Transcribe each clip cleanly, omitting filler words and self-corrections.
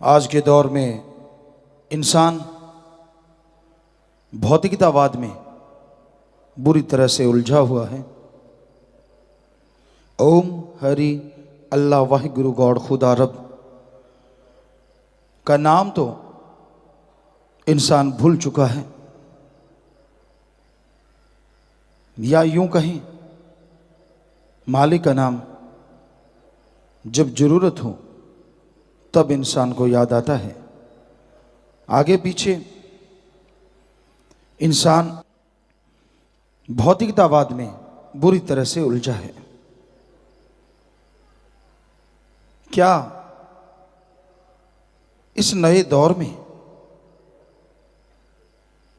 आज के दौर में इंसान भौतिकतावाद में बुरी तरह से उलझा हुआ है। ओम हरि अल्लाह वाहिगुरु गॉड खुदा रब का नाम तो इंसान भूल चुका है, या यूं कहें मालिक का नाम जब जरूरत हो तब इंसान को याद आता है। आगे पीछे इंसान भौतिकतावाद में बुरी तरह से उलझा है। क्या इस नए दौर में,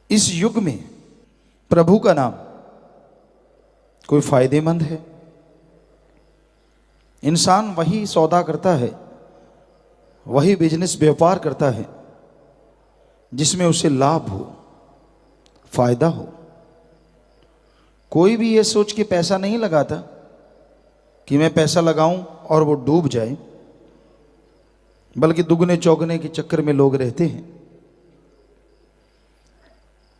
इस युग में प्रभु का नाम कोई फायदेमंद है? इंसान वही सौदा करता है, वही बिजनेस व्यापार करता है जिसमें उसे लाभ हो, फायदा हो। कोई भी ये सोच के पैसा नहीं लगाता कि मैं पैसा लगाऊं और वो डूब जाए, बल्कि दुगने चौगने के चक्कर में लोग रहते हैं।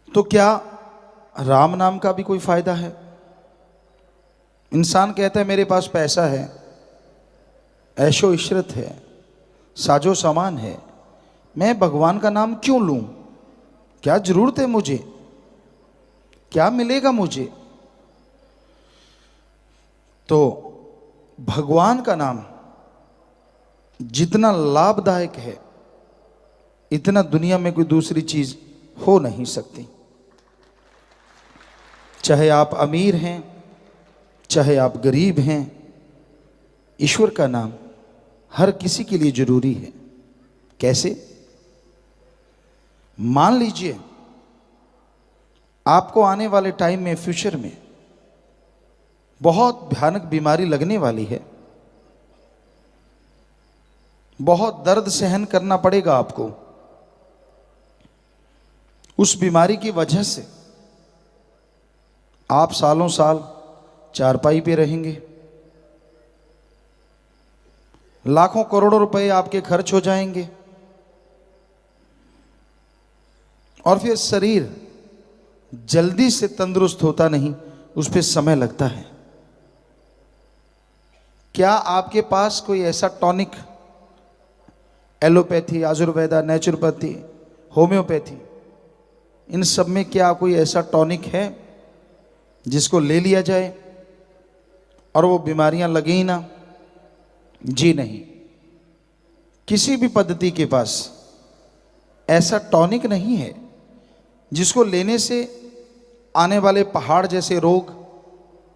तो क्या राम नाम का भी कोई फायदा है? इंसान कहता है मेरे पास पैसा है, ऐशो इशरत है, साजो सामान है, मैं भगवान का नाम क्यों लूं? क्या जरूरत है मुझे? क्या मिलेगा मुझे? तो भगवान का नाम जितना लाभदायक है, इतना दुनिया में कोई दूसरी चीज हो नहीं सकती। चाहे आप अमीर हैं, चाहे आप गरीब हैं, ईश्वर का नाम हर किसी के लिए जरूरी है। कैसे? मान लीजिए आपको आने वाले टाइम में, फ्यूचर में बहुत भयानक बीमारी लगने वाली है, बहुत दर्द सहन करना पड़ेगा आपको। उस बीमारी की वजह से आप सालों साल चारपाई पे रहेंगे, लाखों करोड़ों रुपए आपके खर्च हो जाएंगे, और फिर शरीर जल्दी से तंदुरुस्त होता नहीं, उस पर समय लगता है। क्या आपके पास कोई ऐसा tonic, allopathy, ayurveda, naturopathy, homoeopathy, इन सब में क्या कोई ऐसा टॉनिक है जिसको ले लिया जाए और वो बीमारियां लगे ही ना? जी नहीं। किसी भी पद्धति के पास ऐसा टॉनिक नहीं है जिसको लेने से आने वाले पहाड़ जैसे रोग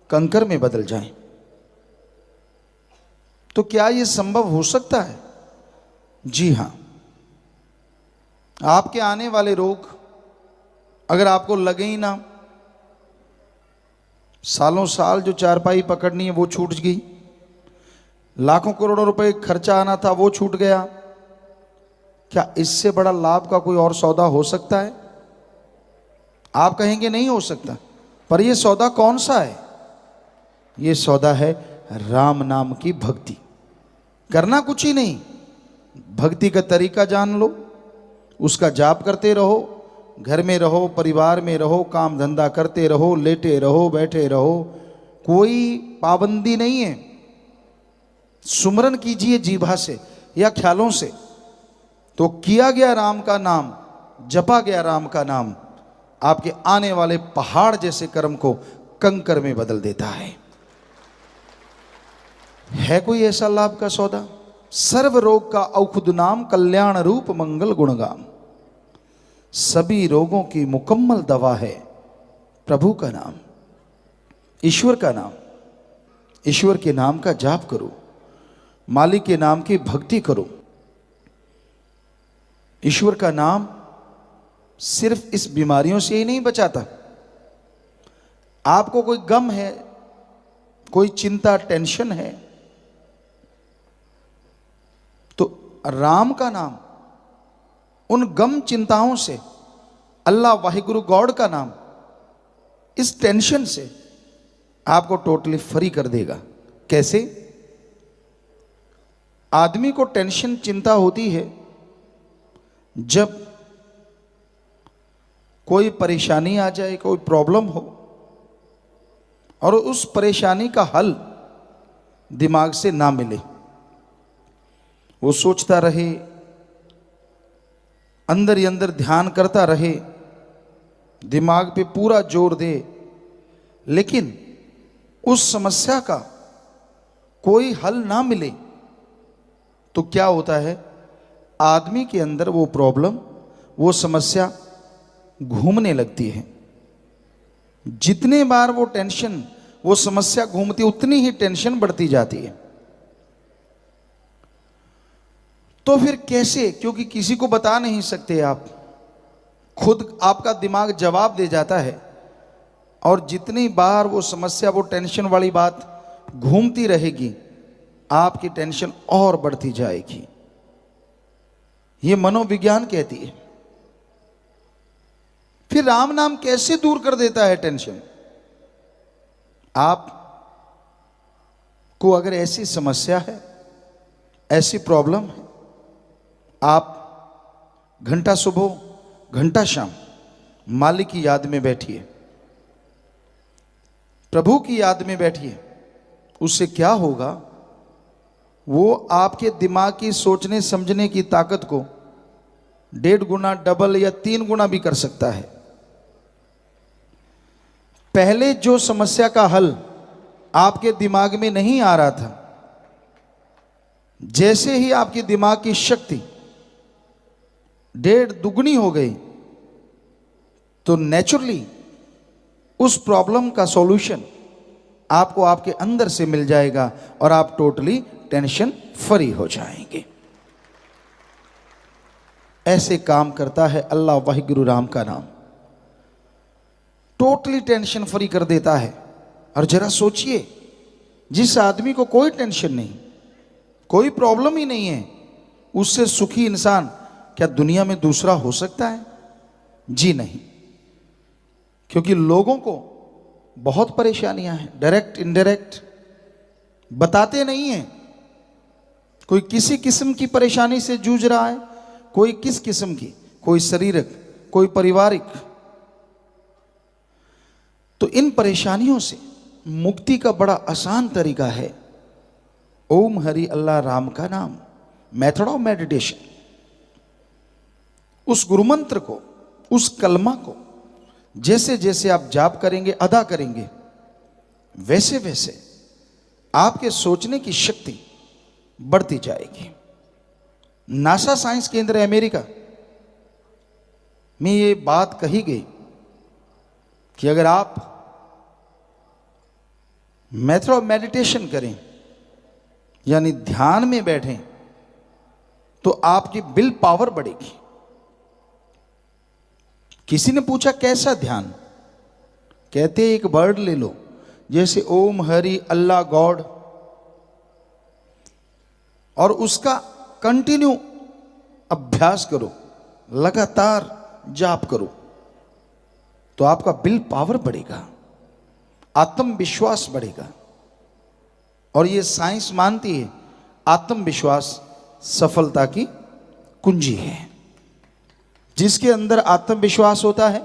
कंकर में बदल जाएं। तो क्या यह संभव हो सकता है? जी हां। आपके आने वाले रोग अगर आपको लगे ही ना, सालों साल जो चारपाई पकड़नी है वो छूट गई, लाखों करोड़ों रुपए खर्चा आना था वो छूट गया, क्या इससे बड़ा लाभ का कोई और सौदा हो सकता है? आप कहेंगे नहीं हो सकता, पर यह सौदा कौन सा है? यह सौदा है राम नाम की भक्ति। करना कुछ ही नहीं, भक्ति का तरीका जान लो, उसका जाप करते रहो, घर में रहो, परिवार में रहो, काम धंधा करते रहो, लेटे रहो, बैठे रहो, कोई पाबंदी नहीं है। सुमरन कीजिए जीभा से या ख्यालों से, तो किया गया राम का नाम, जपा गया राम का नाम, आपके आने वाले पहाड़ जैसे कर्म को कंकर में बदल देता है। कोई ऐसा लाभ का सौदा? सर्व रोग का औषध नाम, कल्याण रूप मंगल गुणगाम। सभी रोगों की मुकम्मल दवा है प्रभु का नाम, ईश्वर का नाम। ईश्वर के नाम का जाप करो, मालिक के नाम की भक्ति करो। ईश्वर का नाम सिर्फ इस बीमारियों से ही नहीं बचाता। आपको कोई गम है, कोई चिंता, टेंशन है, तो राम का नाम उन गम चिंताओं से, अल्लाह वाहिगुरु गॉड का नाम इस टेंशन से आपको टोटली फ्री कर देगा। कैसे? आदमी को टेंशन, चिंता होती है जब कोई परेशानी आ जाए, कोई प्रॉब्लम हो और उस परेशानी का हल दिमाग से ना मिले, वो सोचता रहे, अंदर ही अंदर ध्यान करता रहे, दिमाग पे पूरा जोर दे, लेकिन उस समस्या का कोई हल ना मिले, तो क्या होता है, आदमी के अंदर वो प्रॉब्लम, वो समस्या घूमने लगती है। जितने बार वो टेंशन, वो समस्या घूमती, उतनी ही टेंशन बढ़ती जाती है। तो फिर कैसे? क्योंकि किसी को बता नहीं सकते आप, खुद आपका दिमाग जवाब दे जाता है, और जितनी बार वो समस्या, वो टेंशन वाली बात घूमती रहेगी, आपकी टेंशन और बढ़ती जाएगी। ये मनोविज्ञान कहती है। फिर राम नाम कैसे दूर कर देता है टेंशन? आप को अगर ऐसी समस्या है, ऐसी प्रॉब्लम है, आप घंटा सुबह घंटा शाम मालिक की याद में बैठिए, प्रभु की याद में बैठिए। उससे क्या होगा, वो आपके दिमाग की सोचने समझने की ताकत को 1.5 गुना, डबल या 3 गुना भी कर सकता है। पहले जो समस्या का हल आपके दिमाग में नहीं आ रहा था, जैसे ही आपके दिमाग की शक्ति 1.5 दुगनी हो गई, तो नेचुरली उस प्रॉब्लम का सॉल्यूशन आपको आपके अंदर से मिल जाएगा और आप टोटली टेंशन फ्री हो जाएंगे। ऐसे काम करता है अल्लाह वाहिगुरु राम का नाम, टोटली टेंशन फ्री कर देता है। और जरा सोचिए, जिस आदमी को कोई टेंशन नहीं, कोई प्रॉब्लम ही नहीं है, उससे सुखी इंसान क्या दुनिया में दूसरा हो सकता है? जी नहीं। क्योंकि लोगों को बहुत परेशानियां हैं, डायरेक्ट इनडायरेक्ट, बताते नहीं हैं। कोई किसी किस्म की परेशानी से जूझ रहा है, कोई किस किस्म की, कोई शारीरिक, कोई पारिवारिक। तो इन परेशानियों से मुक्ति का बड़ा आसान तरीका है ओम हरि अल्लाह राम का नाम, मेथड ऑफ मेडिटेशन। उस गुरु मंत्र को, उस कलमा को जैसे जैसे आप जाप करेंगे, अदा करेंगे, वैसे वैसे आपके सोचने की शक्ति बढ़ती जाएगी। नासा साइंस केंद्र अमेरिका में ये बात कही गई कि अगर आप मेथड ऑफ मेडिटेशन करें, यानी ध्यान में बैठें, तो आपकी विल पावर बढ़ेगी। किसी ने पूछा कैसा ध्यान? कहते एक वर्ड ले लो, जैसे ओम हरि अल्लाह गॉड, और उसका कंटिन्यू अभ्यास करो, लगातार जाप करो, तो आपका विल पावर बढ़ेगा, आत्मविश्वास बढ़ेगा। और ये साइंस मानती है आत्मविश्वास सफलता की कुंजी है। जिसके अंदर आत्मविश्वास होता है,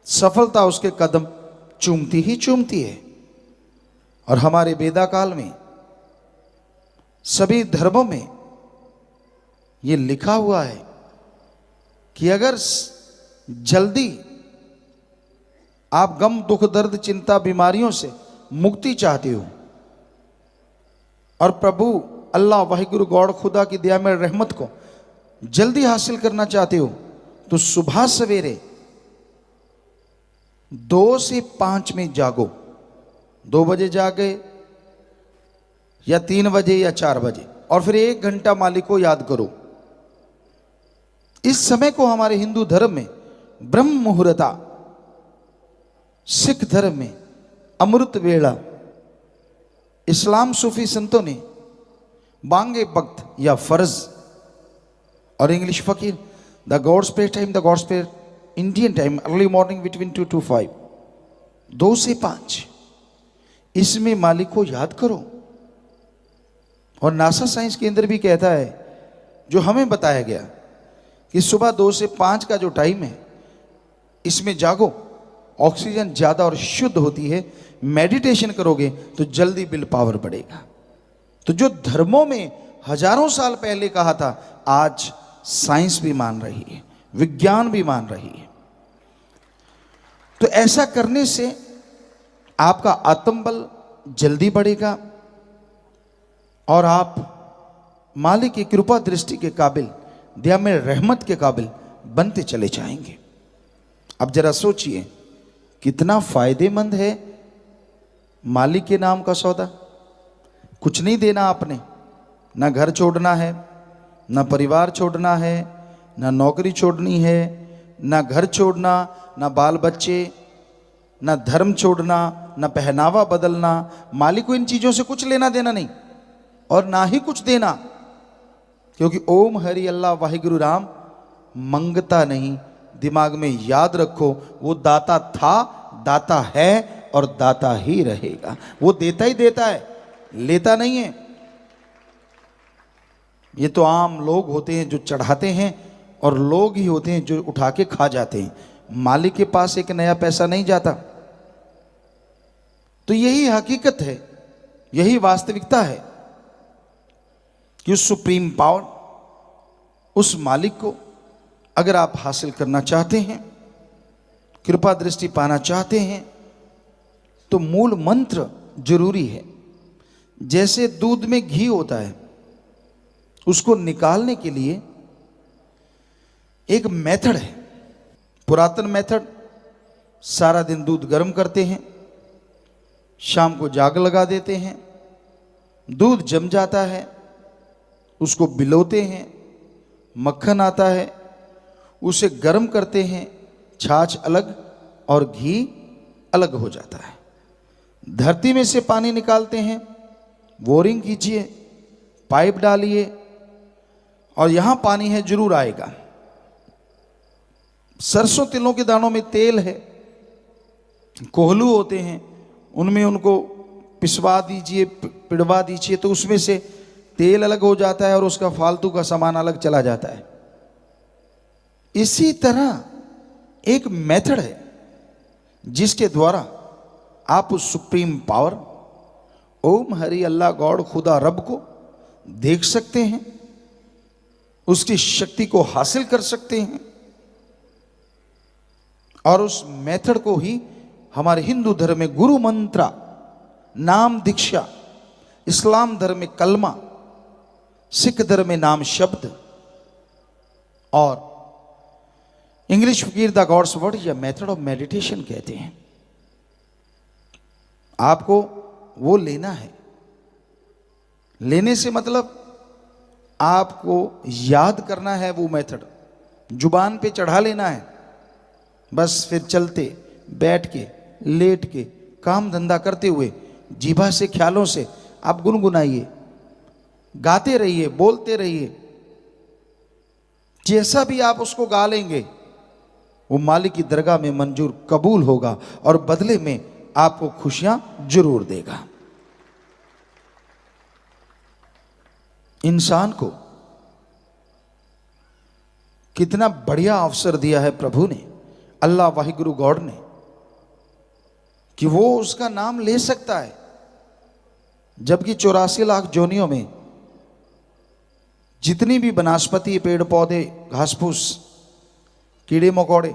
सफलता उसके कदम चूमती ही चूमती है। और हमारे वेदा काल में, सभी धर्मों में ये लिखा हुआ है कि अगर जल्दी आप गम, दुख, दर्द, चिंता, बीमारियों से मुक्ति चाहते हो और प्रभु अल्लाह वाहिगुरु गॉड खुदा की दया में रहमत को जल्दी हासिल करना चाहते हो, तो सुबह सवेरे 2 से 5 में जागो। 2 बजे जागे या 3 बजे या 4 बजे, और फिर 1 घंटा मालिक को याद करो। इस समय को हमारे हिंदू धर्म में ब्रह्म मुहूर्ता, सिख धर्म में अमृत वेला, इस्लाम सूफी संतों ने बांगे वक्त या फर्ज, और इंग्लिश फकीर the gods prayer time, the gods prayer Indian time, early morning between 2 to 5, 2 से 5, इसमें मालिक को याद करो। और नासा साइंस केंद्र भी कहता है, जो हमें बताया गया कि सुबह 2 से 5 का जो टाइम है इसमें जागो, ऑक्सीजन ज़्यादा और शुद्ध होती है। मेडिटेशन करोगे तो जल्दी विल पावर बढ़ेगा। तो जो धर्मों में हजारों साल पहले कहा था, आज साइंस भी मान रही है, विज्ञान भी मान रही है। तो ऐसा करने से आपका आत्मबल जल्दी बढ़ेगा और आप मालिक की कृपा दृष्टि के काबिल, दया में रहमत के काबिल बनते चले जाएंगे। अब जरा सोचिए कितना फायदेमंद है मालिक के नाम का सौदा। कुछ नहीं देना आपने, ना घर छोड़ना है, ना परिवार छोड़ना है, ना नौकरी छोड़नी है, ना घर छोड़ना, ना बाल बच्चे, ना धर्म छोड़ना, ना पहनावा बदलना। मालिक को इन चीज़ों से कुछ लेना देना नहीं और ना ही कुछ देना, क्योंकि ओम हरि अल्लाह वाहिगुरु राम मंगता नहीं। दिमाग में याद रखो, वो दाता था, दाता है और दाता ही रहेगा। वो देता ही देता है, लेता नहीं है। ये तो आम लोग होते हैं जो चढ़ाते हैं और लोग ही होते हैं जो उठा के खा जाते हैं। मालिक के पास एक नया पैसा नहीं जाता। तो यही हकीकत है, यही वास्तविकता है कि उस सुप्रीम पावर, उस मालिक को अगर आप हासिल करना चाहते हैं, कृपा दृष्टि पाना चाहते हैं, तो मूल मंत्र जरूरी है। जैसे दूध में घी होता है, उसको निकालने के लिए एक मेथड है, पुरातन मेथड। सारा दिन दूध गर्म करते हैं, शाम को जाग लगा देते हैं, दूध जम जाता है, उसको बिलोते हैं, मक्खन आता है, उसे गर्म करते हैं, छाछ अलग और घी अलग हो जाता है। धरती में से पानी निकालते हैं, बोरिंग कीजिए, पाइप डालिए और यहां पानी है जरूर आएगा। सरसों तिलों के दानों में तेल है, कोहलू होते हैं, उनमें उनको पिसवा दीजिए, पिड़वा दीजिए, तो उसमें से तेल अलग हो जाता है और उसका फालतू का सामान अलग चला जाता है। इसी तरह एक मेथड है जिसके द्वारा आप उस सुप्रीम पावर ओम हरि अल्लाह गॉड खुदा रब को देख सकते हैं, उसकी शक्ति को हासिल कर सकते हैं। और उस मेथड को ही हमारे हिंदू धर्म में गुरु मंत्रा, नाम दीक्षा, इस्लाम धर्म में कलमा, सिख धर्म में नाम शब्द और इंग्लिश फकीर द गॉड्स वर्ड या मेथड ऑफ मेडिटेशन कहते हैं। आपको वो लेना है। लेने से मतलब आपको याद करना है वो मेथड, जुबान पे चढ़ा लेना है, बस फिर चलते, बैठ के, लेट के, काम धंधा करते हुए जीभा से, ख्यालों से आप गुनगुनाइए, गाते रहिए, बोलते रहिए। जैसा भी आप उसको गा लेंगे वो मालिक की दरगाह में मंजूर कबूल होगा और बदले में आपको खुशियां जरूर देगा। इंसान को कितना बढ़िया अवसर दिया है प्रभु ने, अल्लाह वाहिगुरु गॉड ने, कि वो उसका नाम ले सकता है। जबकि 84 लाख जोनियों में जितनी भी वनस्पति, पेड़ पौधे, घास फूस, कीड़े मकोड़े,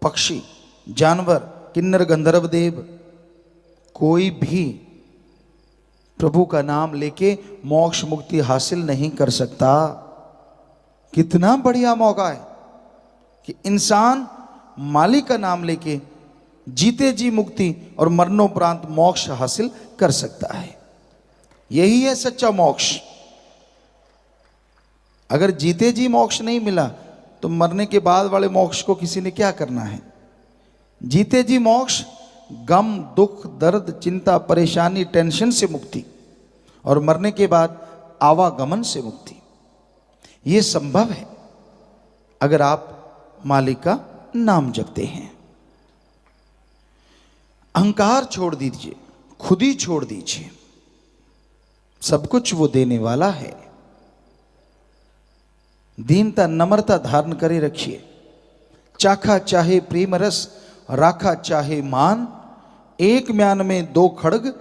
पक्षी, जानवर, किन्नर गंधर्व देव, कोई भी प्रभु का नाम लेके मोक्ष मुक्ति हासिल नहीं कर सकता। कितना बढ़िया मौका है कि इंसान मालिक का नाम लेके जीते जी मुक्ति और मरणोपरांत मोक्ष हासिल कर सकता है। यही है सच्चा मोक्ष। अगर जीते जी मोक्ष नहीं मिला तो मरने के बाद वाले मोक्ष को किसी ने क्या करना है। जीते जी मोक्ष गम, दुख, दर्द, चिंता, परेशानी, टेंशन से मुक्ति और मरने के बाद आवागमन से मुक्ति, ये संभव है अगर आप मालिक का नाम जपते हैं। अहंकार छोड़ दीजिए, खुद ही छोड़ दीजिए। सब कुछ वो देने वाला है। दीनता नम्रता धारण करे रखिए। चाखा चाहे प्रेम रस, राखा चाहे मान, एक म्यान में दो खड़ग,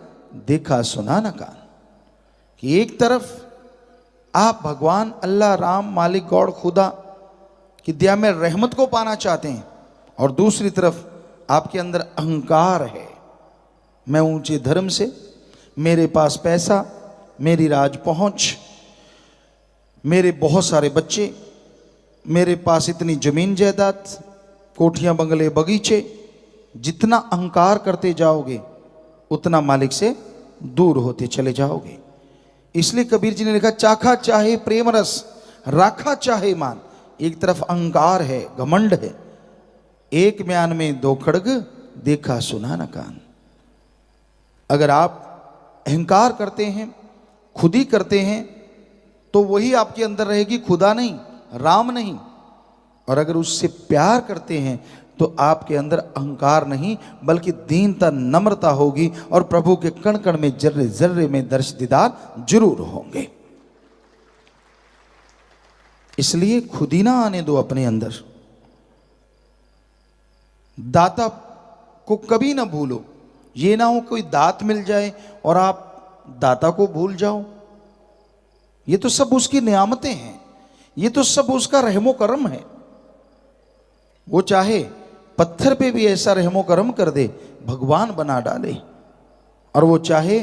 देखा सुना न कान। कि एक तरफ आप भगवान अल्लाह राम मालिक गॉड खुदा की दया में रहमत को पाना चाहते हैं, और दूसरी तरफ आपके अंदर अहंकार है। मैं ऊंचे धर्म से, मेरे पास पैसा, मेरी राज पहुंच, मेरे बहुत सारे बच्चे, मेरे पास इतनी जमीन जायदाद, कोठियां बंगले बगीचे। जितना अहंकार करते जाओगे उतना मालिक से दूर होते चले जाओगे। इसलिए कबीर जी ने लिखा, चाखा चाहे प्रेम रस, राखा चाहे मान। एक तरफ अहंकार है, घमंड है, एक म्यान में दो खड़ग, देखा सुना न कान। अगर आप अहंकार करते हैं, खुद ही करते हैं, तो वही आपके अंदर रहेगी, खुदा नहीं, राम नहीं। और अगर उससे प्यार करते हैं तो आपके अंदर अहंकार नहीं बल्कि दीनता नम्रता होगी, और प्रभु के कण कण में, जर्रे जर्रे में दर्श दीदार जरूर होंगे। इसलिए खुद ही ना आने दो अपने अंदर। दाता को कभी ना भूलो। ये ना हो कोई दात मिल जाए और आप दाता को भूल जाओ। ये तो सब उसकी नियामतें हैं, ये तो सब उसका रहमो करम है। वो चाहे पत्थर पे भी ऐसा रहमो करम कर दे, भगवान बना डाले, और वो चाहे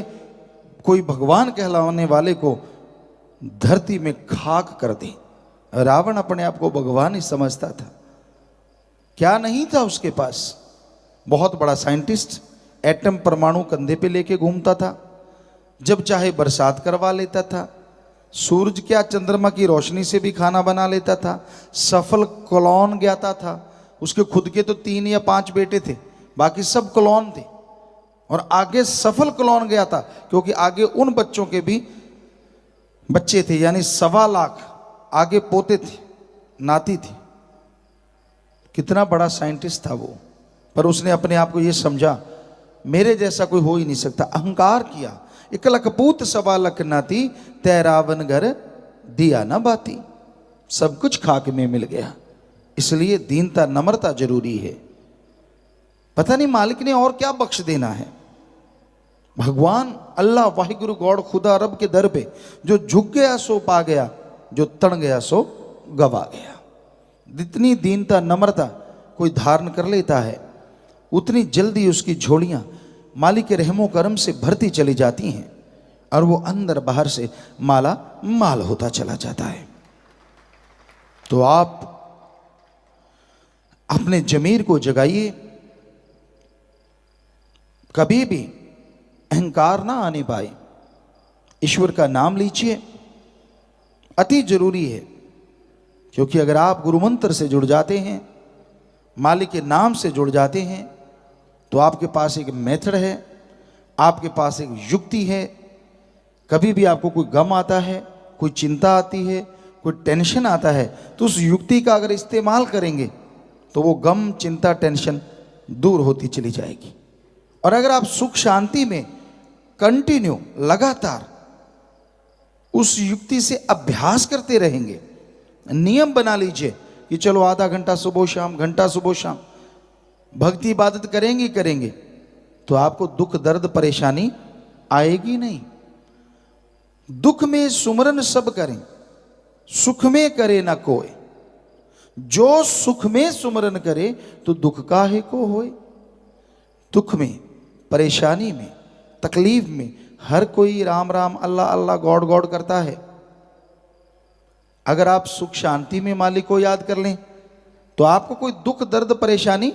कोई भगवान कहलाने वाले को धरती में खाक कर दे। रावण अपने आप को भगवान ही समझता था। क्या नहीं था उसके पास? बहुत बड़ा साइंटिस्ट, एटम परमाणु कंधे पे लेके घूमता था, जब चाहे बरसात करवा लेता था, सूरज क्या चंद्रमा की रोशनी से भी खाना बना लेता था, सफल क्लोन ज्ञाता था। उसके खुद के तो 3 या 5 बेटे थे, बाकी सब क्लोन थे, और आगे सफल क्लोन गया था, क्योंकि आगे उन बच्चों के भी बच्चे थे, यानी 1.25 लाख आगे पोते थे, नाती थी। कितना बड़ा साइंटिस्ट था वो, पर उसने अपने आप को ये समझा मेरे जैसा कोई हो ही नहीं सकता। अहंकार किया। 1 लख पूत 1.25 लाख नाती, तैरावन घर दिया ना बाती। सब कुछ खाक में मिल गया। इसलिए दीनता नम्रता जरूरी है। पता नहीं मालिक ने और क्या बख्श देना है। भगवान अल्लाह वाहिगुरु गॉड खुदा रब के दर पे जो झुक गया सो पा गया, जो तण गया सो गवा गया। जितनी दीनता नम्रता कोई धारण कर लेता है, उतनी जल्दी उसकी झोलियां मालिक के रहमो करम से भरती चली जाती हैं, और वो अंदर बाहर से माला माल होता चला जाता है। तो आप अपने जमीर को जगाइए, कभी भी अहंकार ना आने पाए। ईश्वर का नाम लीजिए, अति जरूरी है, क्योंकि अगर आप गुरु मंत्र से जुड़ जाते हैं, मालिक के नाम से जुड़ जाते हैं, तो आपके पास एक मेथड है, आपके पास एक युक्ति है। कभी भी आपको कोई गम आता है, कोई चिंता आती है, कोई टेंशन आता है, तो उस युक्ति का अगर इस्तेमाल करेंगे तो वो गम, चिंता, टेंशन दूर होती चली जाएगी। और अगर आप सुख शांति में कंटिन्यू लगातार उस युक्ति से अभ्यास करते रहेंगे, नियम बना लीजिए कि चलो आधा घंटा सुबह शाम, घंटा सुबह शाम भक्ति इबादत करेंगे, तो आपको दुख दर्द परेशानी आएगी नहीं। दुख में सुमरन सब करें, सुख में करे ना कोई। जो सुख में सुमरन करे तो दुख काहे को होए। दुख में, परेशानी में, तकलीफ में हर कोई राम राम, अल्लाह अल्लाह, गॉड गॉड करता है। अगर आप सुख शांति में मालिक को याद कर लें तो आपको कोई दुख दर्द परेशानी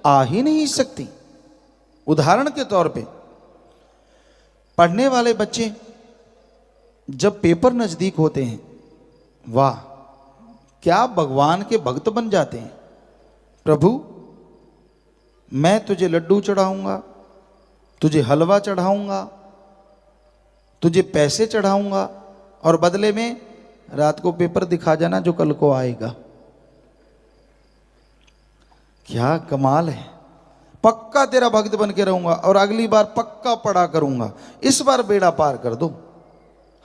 आ ही नहीं सकती। उदाहरण के तौर पे, पढ़ने वाले बच्चे जब पेपर नजदीक होते हैं, वाह क्या भगवान के भक्त बन जाते हैं। प्रभु मैं तुझे लड्डू चढ़ाऊंगा, तुझे हलवा चढ़ाऊंगा, तुझे पैसे चढ़ाऊंगा, और बदले में रात को पेपर दिखा जाना जो कल को आएगा। क्या कमाल है। पक्का तेरा भक्त बन के रहूंगा और अगली बार पक्का पढ़ा करूंगा, इस बार बेड़ा पार कर दो।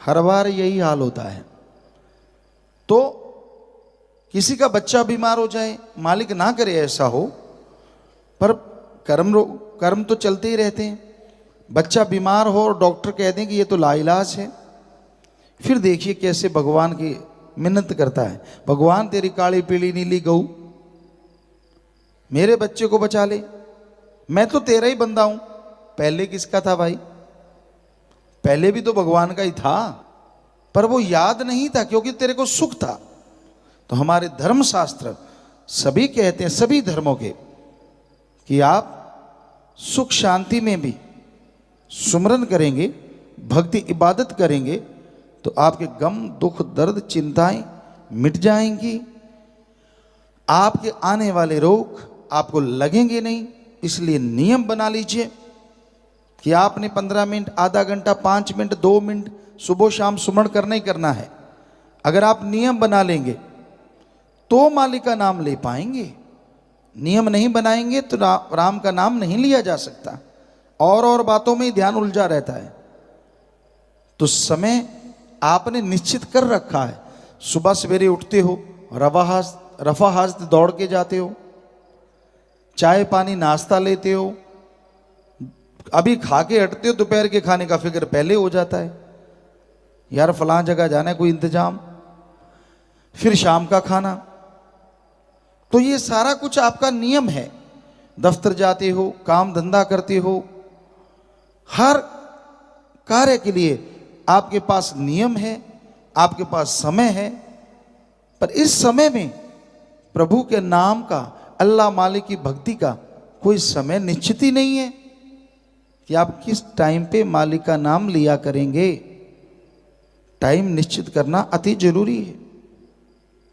हर बार यही हाल होता है। तो किसी का बच्चा बीमार हो जाए, मालिक ना करे ऐसा हो, पर कर्म तो चलते ही रहते हैं। बच्चा बीमार हो और डॉक्टर कह दें कि ये तो लाइलाज है, फिर देखिए कैसे भगवान की मिन्नत करता है, भगवान तेरी काली पीली नीली गऊ मेरे बच्चे को बचा ले, मैं तो तेरा ही बंदा हूं। पहले किसका था भाई? पहले भी तो भगवान का ही था, पर वो याद नहीं था क्योंकि तेरे को सुख था। तो हमारे धर्मशास्त्र सभी कहते हैं, सभी धर्मों के, कि आप सुख शांति में भी सुमरन करेंगे, भक्ति इबादत करेंगे तो आपके गम दुख दर्द चिंताएं मिट जाएंगी, आपके आने वाले रोग आपको लगेंगे नहीं। इसलिए नियम बना लीजिए कि आपने 15 मिनट, आधा घंटा, 5 मिनट, 2 मिनट सुबह शाम सुमरण करना ही करना है। अगर आप नियम बना लेंगे तो मालिक का नाम ले पाएंगे, नियम नहीं बनाएंगे तो राम का नाम नहीं लिया जा सकता, और बातों में ही ध्यान उलझा रहता है। तो समय आपने निश्चित कर रखा है, सुबह सवेरे उठते हो, रफा हास्त दौड़ के जाते हो, चाय पानी नाश्ता लेते हो, अभी खा के हटते हो, दोपहर के खाने का फिक्र पहले हो जाता है, यार फलां जगह जाना है, कोई इंतजाम, फिर शाम का खाना। तो ये सारा कुछ आपका नियम है। दफ्तर जाते हो, काम धंधा करते हो, हर कार्य के लिए आपके पास नियम है, आपके पास समय है। पर इस समय में प्रभु के नाम का, अल्लाह मालिक की भक्ति का कोई समय निश्चित ही नहीं है कि आप किस टाइम पे मालिक का नाम लिया करेंगे। टाइम निश्चित करना अति जरूरी है।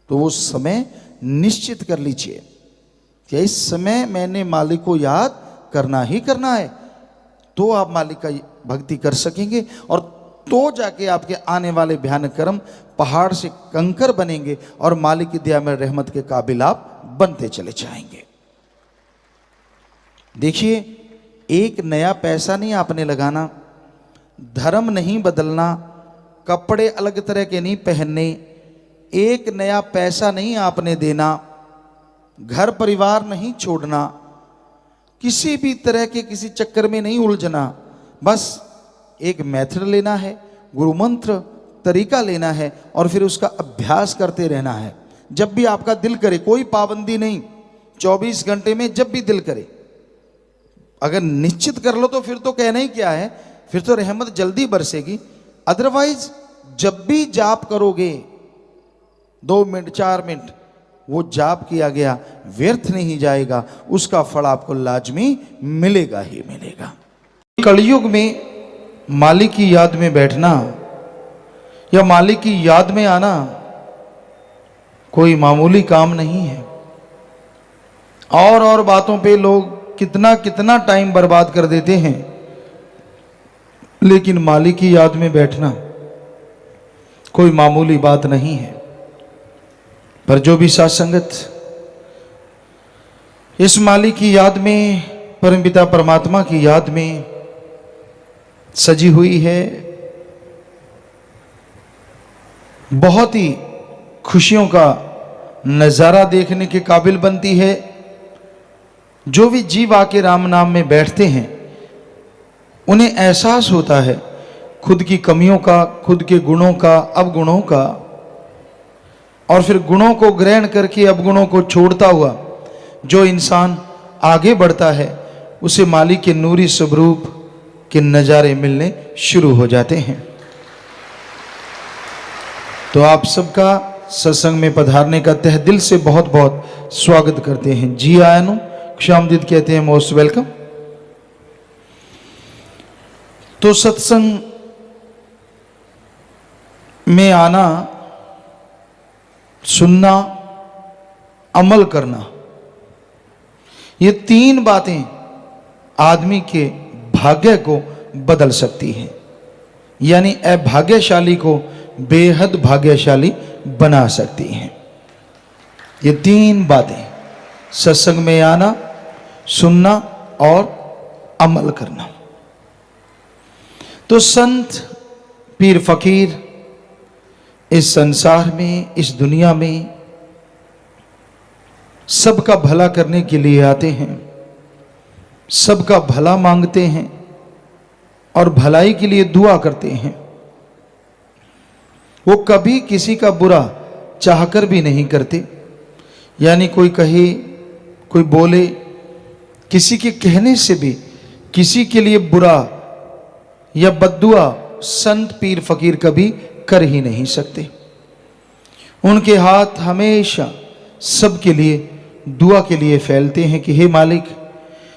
तो वो समय निश्चित कर लीजिए कि इस समय मैंने मालिक को याद करना ही करना है, तो आप मालिक का भक्ति कर सकेंगे, और तो जाके आपके आने वाले भयानक कर्म पहाड़ से कंकर बनेंगे और मालिक की दया में रहमत के काबिल आप बनते चले जाएंगे। देखिए, एक नया पैसा नहीं आपने लगाना, धर्म नहीं बदलना, कपड़े अलग तरह के नहीं पहनने, एक नया पैसा नहीं आपने देना, घर परिवार नहीं छोड़ना, किसी भी तरह के किसी चक्कर में नहीं उलझना। बस एक मेथड लेना है, गुरु मंत्र तरीका लेना है और फिर उसका अभ्यास करते रहना है। जब भी आपका दिल करे, कोई पाबंदी नहीं, 24 घंटे में जब भी दिल करे, अगर निश्चित कर लो तो फिर तो कहना ही क्या है, फिर तो रहमत जल्दी बरसेगी। अदरवाइज जब भी जाप करोगे 2 मिनट 4 मिनट, वो जाप किया गया व्यर्थ नहीं जाएगा, उसका फल आपको लाजमी मिलेगा ही मिलेगा। कलयुग में मालिक की याद में बैठना या मालिक की याद में आना कोई मामूली काम नहीं है। और बातों पे लोग कितना कितना टाइम बर्बाद कर देते हैं, लेकिन मालिक की याद में बैठना कोई मामूली बात नहीं है। पर जो भी साथ संगत इस मालिक की याद में, परमपिता परमात्मा की याद में सजी हुई है, बहुत ही खुशियों का नजारा देखने के काबिल बनती है। जो भी जीव आके राम नाम में बैठते हैं, उन्हें एहसास होता है खुद की कमियों का, खुद के गुणों का, अवगुणों का, और फिर गुणों को ग्रहण करके अवगुणों को छोड़ता हुआ जो इंसान आगे बढ़ता है, उसे मालिक के नूरी स्वरूप के नज़ारे मिलने शुरू हो जाते हैं। तो आप सबका सत्संग में पधारने का तहे दिल से बहुत बहुत स्वागत करते हैं। जी आयनु क्षामदीद कहते हैं, मोस्ट वेलकम। तो सत्संग में आना, सुनना, अमल करना, ये 3 बातें आदमी के भाग्य को बदल सकती हैं, यानी अभाग्यशाली को बेहद भाग्यशाली बना सकती हैं। ये 3 बातें, सत्संग में आना, सुनना और अमल करना। तो संत, पीर फकीर इस संसार में, इस दुनिया में सबका भला करने के लिए आते हैं, सबका भला मांगते हैं और भलाई के लिए दुआ करते हैं। वो कभी किसी का बुरा चाहकर भी नहीं करते। यानी कोई कहे, कोई बोले, किसी के कहने से भी किसी के लिए बुरा या बद्दुआ संत पीर फकीर कभी कर ही नहीं सकते। उनके हाथ हमेशा सबके लिए दुआ के लिए फैलते हैं कि हे मालिक,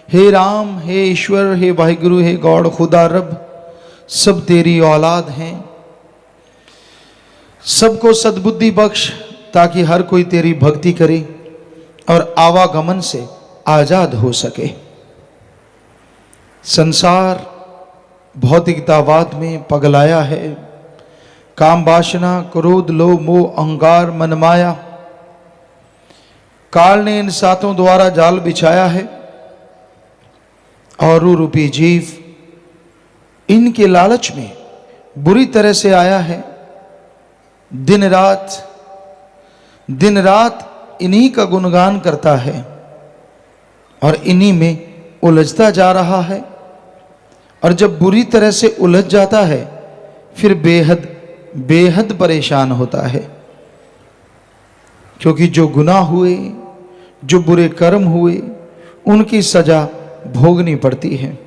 हे राम, हे ईश्वर, हे वाहिगुरु, हे गॉड, खुदा रब, सब तेरी औलाद हैं, सबको सद्बुद्धि बख्श ताकि हर कोई तेरी भक्ति करे और आवागमन से आजाद हो सके। संसार भौतिकतावाद में पगलाया है। काम वासना, क्रोध, लोभ, मोह, अहंकार, मनमाया, काल ने इन सातों द्वारा जाल बिछाया है और रूपी जीव इनके लालच में बुरी तरह से आया है। दिन रात इन्हीं का गुणगान करता है और इन्हीं में उलझता जा रहा है। और जब बुरी तरह से उलझ जाता है फिर बेहद परेशान होता है, क्योंकि जो गुनाह हुए, जो बुरे कर्म हुए, उनकी सजा भोगनी पड़ती है।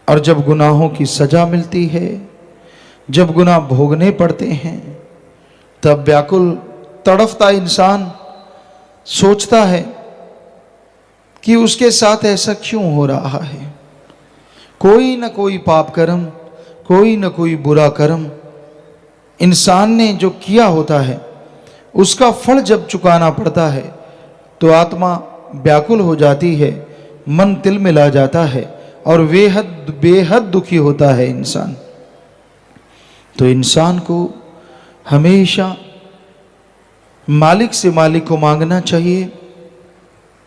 और जब गुनाहों की सजा मिलती है, जब गुनाह भोगने पड़ते हैं, तब व्याकुल तड़फता इंसान सोचता है कि उसके साथ ऐसा क्यों हो रहा है। कोई न कोई पाप कर्म, कोई न कोई बुरा कर्म इंसान ने जो किया होता है, उसका फल जब चुकाना पड़ता है तो आत्मा व्याकुल हो जाती है, मन तिलमिला जाता है और बेहद दुखी होता है इंसान। तो इंसान को हमेशा मालिक से मालिक को मांगना चाहिए,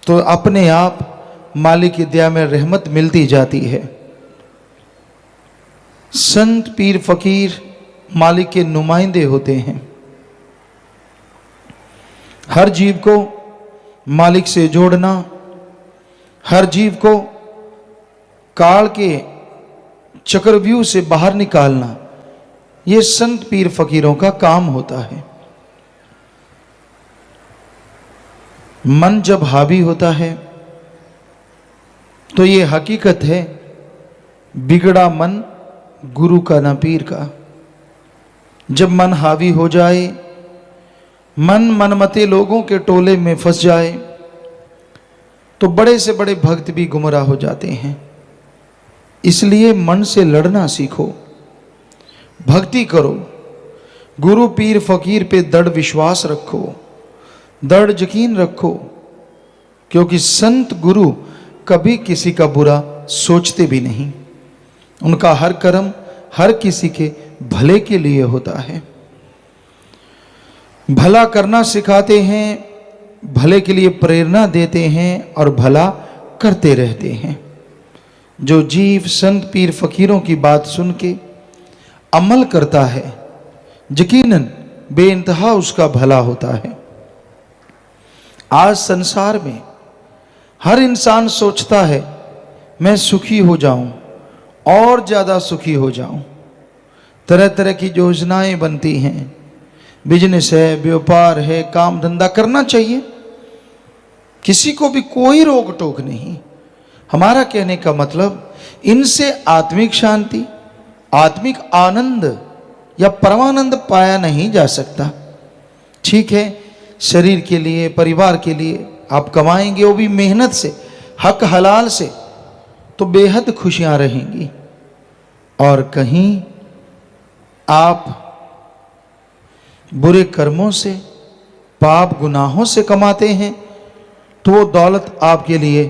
तो अपने आप मालिक की दया में रहमत मिलती जाती है। संत पीर फकीर मालिक के नुमाइंदे होते हैं। हर जीव को मालिक से जोड़ना, हर जीव को काल के चक्रव्यूह से बाहर निकालना, ये संत पीर फकीरों का काम होता है। मन जब हावी होता है तो ये हकीकत है, बिगड़ा मन गुरु का ना पीर का। जब मन हावी हो जाए, मनमते लोगों के टोले में फंस जाए, तो बड़े से बड़े भक्त भी गुमराह हो जाते हैं। इसलिए मन से लड़ना सीखो, भक्ति करो, गुरु पीर फकीर पे दृढ़ विश्वास रखो, दृढ़ यकीन रखो, क्योंकि संत गुरु कभी किसी का बुरा सोचते भी नहीं। उनका हर कर्म हर किसी के भले के लिए होता है। भला करना सिखाते हैं, भले के लिए प्रेरणा देते हैं और भला करते रहते हैं। जो जीव संत पीर फकीरों की बात सुन के अमल करता है, यकीनन बेइंतहा उसका भला होता है। आज संसार में हर इंसान सोचता है मैं सुखी हो जाऊं और ज्यादा सुखी हो जाऊं। तरह तरह की योजनाएं बनती हैं, बिजनेस है, व्यापार है, काम धंधा करना चाहिए, किसी को भी कोई रोक टोक नहीं। हमारा कहने का मतलब, इनसे आत्मिक शांति, आत्मिक आनंद या परमानंद पाया नहीं जा सकता। ठीक है, शरीर के लिए, परिवार के लिए आप कमाएंगे, वो भी मेहनत से, हक हलाल से, तो बेहद खुशियां रहेंगी। और कहीं आप बुरे कर्मों से, पाप गुनाहों से कमाते हैं, तो वो दौलत आपके लिए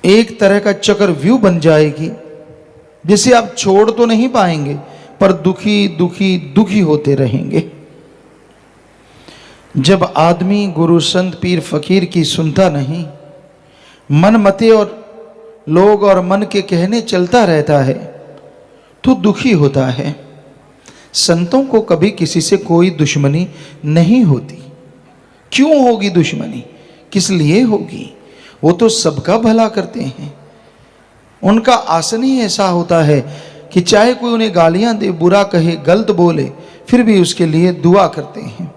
एक तरह का चक्रव्यूह बन जाएगी, जिसे आप छोड़ तो नहीं पाएंगे, पर दुखी दुखी दुखी होते रहेंगे। जब आदमी गुरु संत पीर फकीर की सुनता नहीं, मन मते और लोग और मन के कहने चलता रहता है, तो दुखी होता है। संतों को कभी किसी से कोई दुश्मनी नहीं होती, क्यों होगी दुश्मनी, किस लिए होगी? वो तो सबका भला करते हैं। उनका आसन ही ऐसा होता है कि चाहे कोई उन्हें गालियां दे, बुरा कहे, गलत बोले, फिर भी उसके लिए दुआ करते हैं।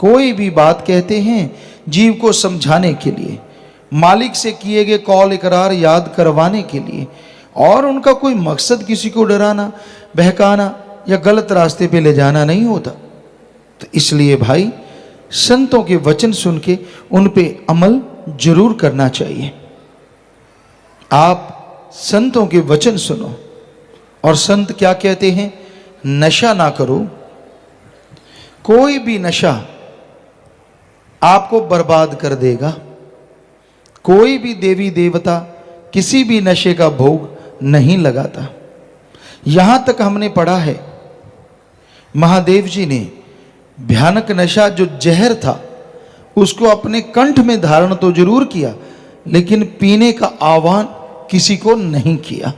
कोई भी बात कहते हैं जीव को समझाने के लिए, मालिक से किए गए कौल इकरार याद करवाने के लिए, और उनका कोई मकसद किसी को डराना, बहकाना या गलत रास्ते पे ले जाना नहीं होता। तो इसलिए भाई, संतों के वचन सुन के उन पे अमल जरूर करना चाहिए। आप संतों के वचन सुनो। और संत क्या कहते हैं? नशा ना करो। कोई भी नशा आपको बर्बाद कर देगा। कोई भी देवी देवता किसी भी नशे का भोग नहीं लगाता। यहां तक हमने पढ़ा है, महादेव जी ने भयानक नशा जो जहर था उसको अपने कंठ में धारण तो जरूर किया, लेकिन पीने का आह्वान किसी को नहीं किया।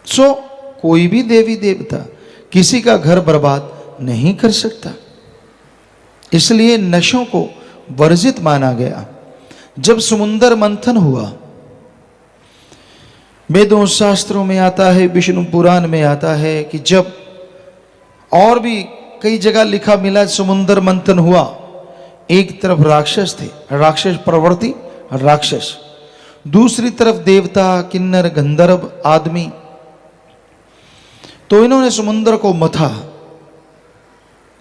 सो कोई भी देवी देवता किसी का घर बर्बाद नहीं कर सकता। इसलिए नशों को वर्जित माना गया। जब समुद्र मंथन हुआ, वेदों शास्त्रों में आता है, विष्णु पुराण में आता है कि जब, और भी कई जगह लिखा मिला, समुद्र मंथन हुआ, एक तरफ राक्षस थे, राक्षस प्रवृत्ति राक्षस, दूसरी तरफ देवता, किन्नर, गंधर्व आदमी। तो इन्होंने समुद्र को मथा।